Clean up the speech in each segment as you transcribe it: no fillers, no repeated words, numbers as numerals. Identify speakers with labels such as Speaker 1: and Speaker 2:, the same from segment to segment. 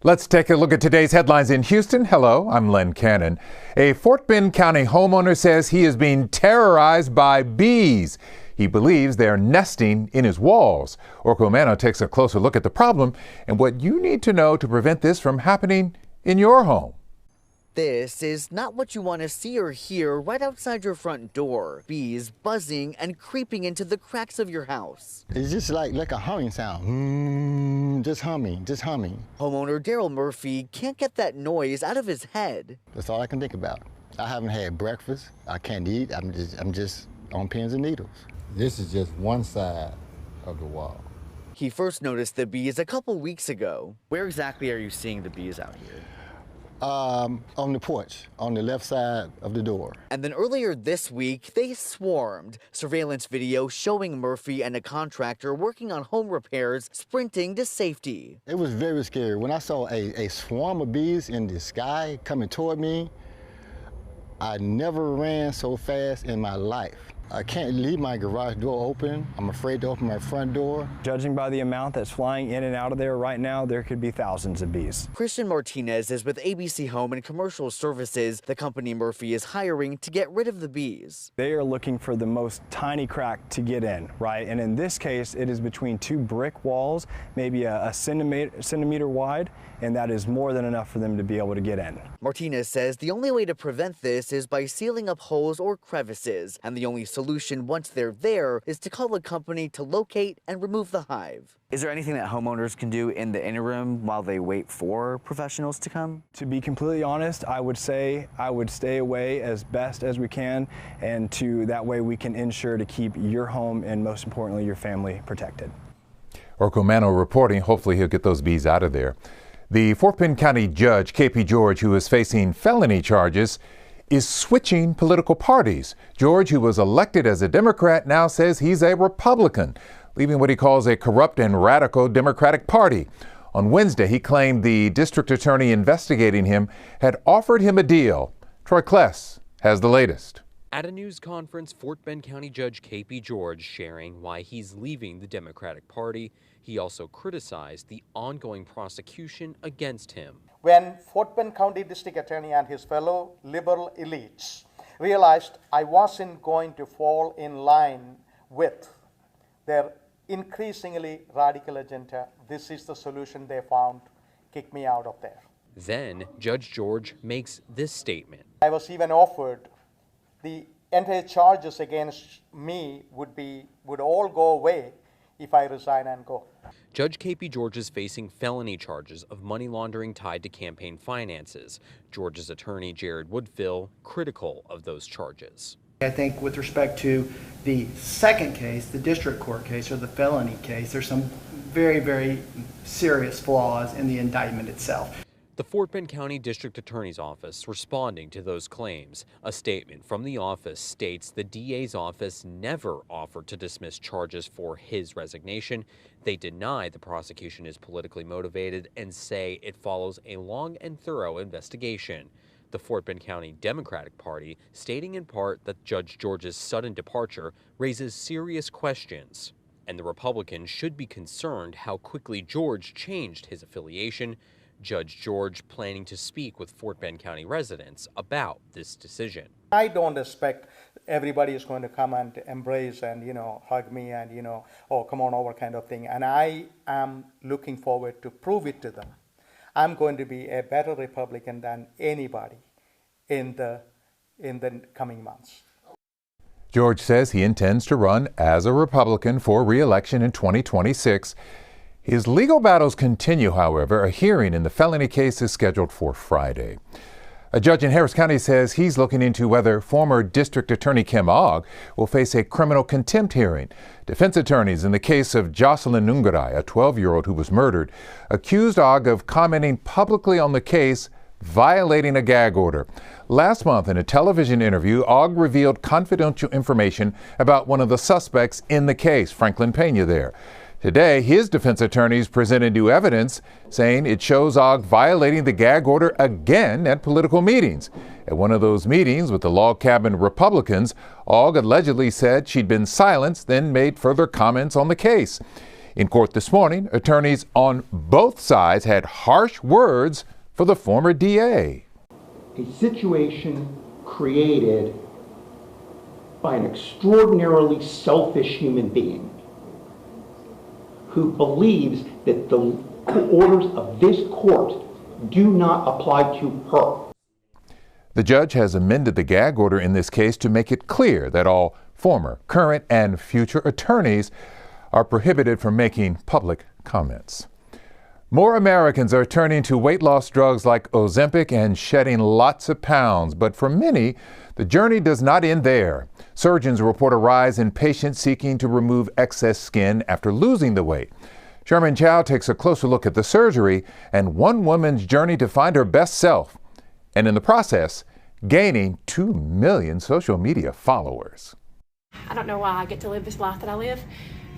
Speaker 1: Let's take a look at today's headlines in Houston. Hello, I'm Len Cannon. A Fort Bend County homeowner says he is being terrorized by bees. He believes they're nesting in his walls. Orko Mano takes a closer look at the problem and what you need to know to prevent this from happening in your home.
Speaker 2: This is not what you want to see or hear right outside your front door. Bees buzzing and creeping into the cracks of your house.
Speaker 3: It's just like a humming sound. Just humming.
Speaker 2: Homeowner Daryl Murphy can't get that noise out of his head.
Speaker 3: That's all I can think about. I haven't had breakfast. I can't eat. I'm just on pins and needles.
Speaker 4: This is just one side of the wall.
Speaker 2: He first noticed the bees a couple weeks ago. Where exactly are you seeing the bees out here?
Speaker 3: On the porch, on the left side of the door.
Speaker 2: And then earlier this week, they swarmed. Surveillance video showing Murphy and a contractor working on home repairs sprinting to safety.
Speaker 3: It was very scary. When I saw a swarm of bees in the sky coming toward me, I never ran so fast in my life. I can't leave my garage door open. I'm afraid to open my front door.
Speaker 5: Judging by the amount that's flying in and out of there right now, there could be thousands of bees.
Speaker 2: Christian Martinez is with ABC Home and Commercial Services, the company Murphy is hiring to get rid of the bees.
Speaker 5: They are looking for the most tiny crack to get in, right? And in this case, it is between two brick walls, maybe a centimeter wide, and that is more than enough for them to be able to get in.
Speaker 2: Martinez says the only way to prevent this is by sealing up holes or crevices, and the only solution once they're there is to call a company to locate and remove the hive. Is there anything that homeowners can do in the interim while they wait for professionals to come?
Speaker 5: To be completely honest, I would say I would stay away as best as we can, and that way we can ensure to keep your home and most importantly your family protected.
Speaker 1: Orko Mano reporting. Hopefully he'll get those bees out of there. The Fort Bend County Judge KP George, who is facing felony charges, is switching political parties. George, who was elected as a Democrat, now says he's a Republican, leaving what he calls a corrupt and radical Democratic Party. On Wednesday, he claimed the district attorney investigating him had offered him a deal. Troy Kless has the latest.
Speaker 6: At a news conference, Fort Bend County Judge KP George sharing why he's leaving the Democratic Party. He also criticized the ongoing prosecution against him.
Speaker 7: When Fort Bend County District Attorney and his fellow liberal elites realized I wasn't going to fall in line with their increasingly radical agenda, this is the solution they found: kick me out of there.
Speaker 6: Then Judge George makes this statement.
Speaker 7: I was even offered the entire charges against me would all go away if I resign and go.
Speaker 6: Judge KP George is facing felony charges of money laundering tied to campaign finances. George's attorney, Jared Woodfill, critical of those charges.
Speaker 8: I think with respect to the second case, the district court case or the felony case, there's some very, very serious flaws in the indictment itself.
Speaker 6: The Fort Bend County District Attorney's Office responding to those claims. A statement from the office states the DA's office never offered to dismiss charges for his resignation. They deny the prosecution is politically motivated and say it follows a long and thorough investigation. The Fort Bend County Democratic Party stating in part that Judge George's sudden departure raises serious questions, and the Republicans should be concerned how quickly George changed his affiliation. Judge George planning to speak with Fort Bend County residents about this decision.
Speaker 7: I don't expect everybody is going to come and embrace and, hug me and, oh, come on over kind of thing. And I am looking forward to prove it to them. I'm going to be a better Republican than anybody in the coming months.
Speaker 1: George says he intends to run as a Republican for re-election in 2026. His legal battles continue, however. A hearing in the felony case is scheduled for Friday. A judge in Harris County says he's looking into whether former District Attorney Kim Ogg will face a criminal contempt hearing. Defense attorneys in the case of Jocelyn Nungaray, a 12-year-old who was murdered, accused Ogg of commenting publicly on the case, violating a gag order. Last month, in a television interview, Ogg revealed confidential information about one of the suspects in the case, Franklin Pena there. Today, his defense attorneys presented new evidence saying it shows Ogg violating the gag order again at political meetings. At one of those meetings with the log cabin Republicans, Ogg allegedly said she'd been silenced, then made further comments on the case. In court this morning, attorneys on both sides had harsh words for the former DA.
Speaker 9: A situation created by an extraordinarily selfish human being who believes that the orders of this court do not apply to her.
Speaker 1: The judge has amended the gag order in this case to make it clear that all former, current, and future attorneys are prohibited from making public comments. More Americans are turning to weight loss drugs like Ozempic and shedding lots of pounds, but for many, the journey does not end there. Surgeons report a rise in patients seeking to remove excess skin after losing the weight. Sherman Chow takes a closer look at the surgery and one woman's journey to find her best self, and in the process, gaining 2 million social media followers.
Speaker 10: I don't know why I get to live this life that I live,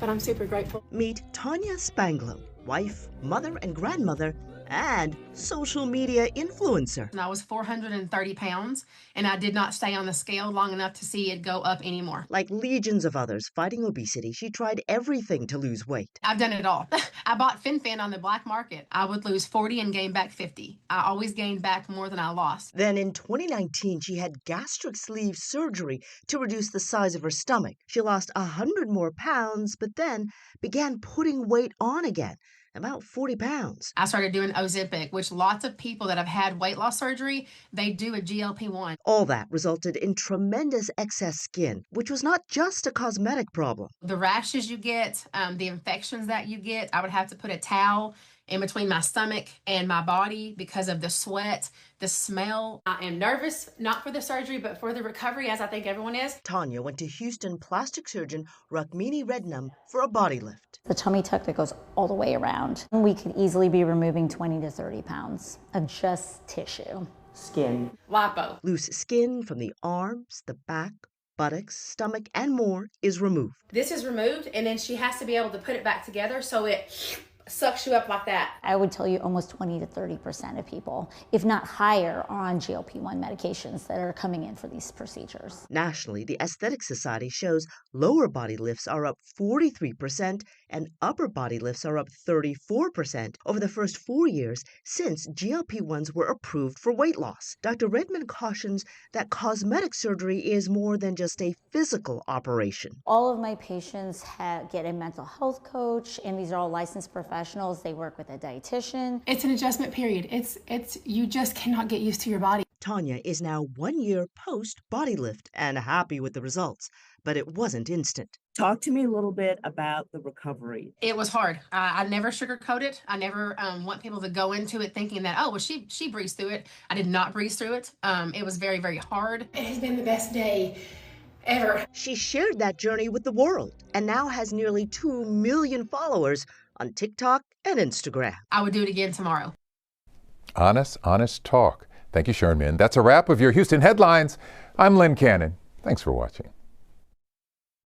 Speaker 10: but I'm super grateful.
Speaker 11: Meet Tanya Spanglow, wife, mother and grandmother, and social media influencer.
Speaker 10: I was 430 pounds, and I did not stay on the scale long enough to see it go up anymore.
Speaker 11: Like legions of others fighting obesity, she tried everything to lose weight.
Speaker 10: I've done it all. I bought Fin on the black market. I would lose 40 and gain back 50. I always gained back more than I lost.
Speaker 11: Then in 2019, she had gastric sleeve surgery to reduce the size of her stomach. She lost 100 more pounds, but then began putting weight on again. About 40 pounds.
Speaker 10: I started doing Ozempic, which lots of people that have had weight loss surgery, they do a GLP-1.
Speaker 11: All that resulted in tremendous excess skin, which was not just a cosmetic problem.
Speaker 10: The rashes you get, the infections that you get, I would have to put a towel in between my stomach and my body because of the sweat, the smell. I am nervous, not for the surgery, but for the recovery, as I think everyone is.
Speaker 11: Tanya went to Houston plastic surgeon Rukmini Rednam for a body lift.
Speaker 12: The tummy tuck that goes all the way around. We could easily be removing 20 to 30 pounds of just tissue.
Speaker 11: Skin.
Speaker 10: Lipo.
Speaker 11: Loose skin from the arms, the back, buttocks, stomach, and more is removed.
Speaker 10: This is removed, and then she has to be able to put it back together so it sucks you up like that.
Speaker 12: I would tell you almost 20 to 30% of people, if not higher, are on GLP-1 medications that are coming in for these procedures.
Speaker 11: Nationally, the Aesthetic Society shows lower body lifts are up 43% and upper body lifts are up 34% over the first 4 years since GLP-1s were approved for weight loss. Dr. Redmond cautions that cosmetic surgery is more than just a physical operation.
Speaker 12: All of my patients get a mental health coach, and these are all licensed professionals. They work with a dietitian.
Speaker 10: It's an adjustment period. It's you just cannot get used to your body.
Speaker 11: Tanya is now 1 year post body lift and happy with the results, but it wasn't instant.
Speaker 13: Talk to me a little bit about the recovery.
Speaker 10: It was hard. I never sugarcoat it. I never want people to go into it thinking that, oh, well, she breezed through it. I did not breeze through it. It was very, very hard. It has been the best day ever.
Speaker 11: She shared that journey with the world and now has nearly 2 million followers on TikTok and Instagram.
Speaker 10: I would do it again tomorrow.
Speaker 1: Honest talk. Thank you, Sherman. That's a wrap of your Houston headlines. I'm Len Cannon. Thanks for watching.